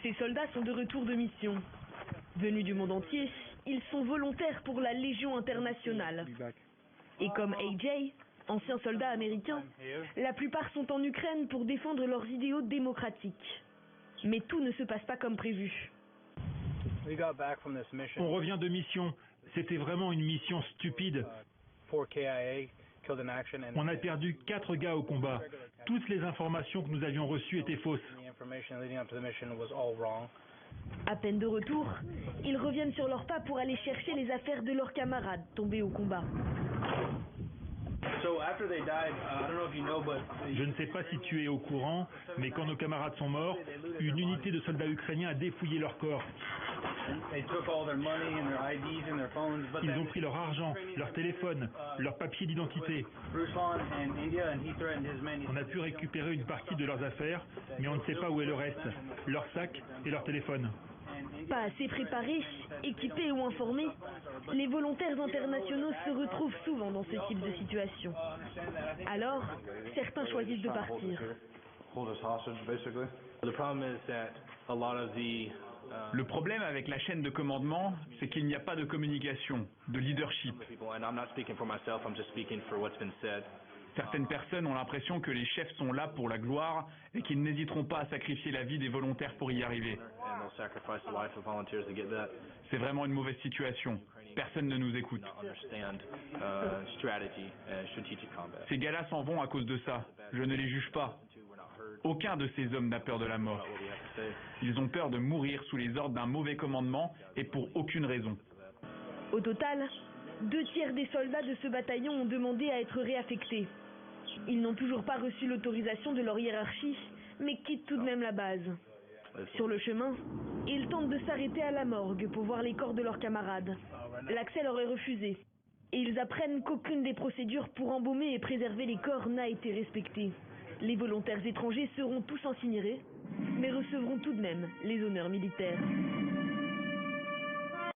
Ces soldats sont de retour de mission. Venus du monde entier, ils sont volontaires pour la Légion internationale. Et comme AJ, ancien soldat américain, la plupart sont en Ukraine pour défendre leurs idéaux démocratiques. Mais tout ne se passe pas comme prévu. On revient de mission. C'était vraiment une mission stupide. On a perdu 4 gars au combat. Toutes les informations que nous avions reçues étaient fausses. À peine de retour, ils reviennent sur leurs pas pour aller chercher les affaires de leurs camarades tombés au combat. Je ne sais pas si tu es au courant, mais quand nos camarades sont morts, une unité de soldats ukrainiens a dépouillé leur corps. Ils ont pris leur argent, leur téléphone, leurs papiers d'identité. On a pu récupérer une partie de leurs affaires, mais on ne sait pas où est le reste, leurs sacs et leur téléphone. Pas assez préparés, équipés ou informés, les volontaires internationaux se retrouvent souvent dans ce type de situation. Alors, certains choisissent de partir. Le problème avec la chaîne de commandement, c'est qu'il n'y a pas de communication, de leadership. Certaines personnes ont l'impression que les chefs sont là pour la gloire et qu'ils n'hésiteront pas à sacrifier la vie des volontaires pour y arriver. C'est vraiment une mauvaise situation. Personne ne nous écoute. Ces gars-là s'en vont à cause de ça. Je ne les juge pas. Aucun de ces hommes n'a peur de la mort. Ils ont peur de mourir sous les ordres d'un mauvais commandement et pour aucune raison. Au total, 2 tiers des soldats de ce bataillon ont demandé à être réaffectés. Ils n'ont toujours pas reçu l'autorisation de leur hiérarchie, mais quittent tout de même la base. Sur le chemin, ils tentent de s'arrêter à la morgue pour voir les corps de leurs camarades. L'accès leur est refusé. Et ils apprennent qu'aucune des procédures pour embaumer et préserver les corps n'a été respectée. Les volontaires étrangers seront tous incinérés, mais recevront tout de même les honneurs militaires.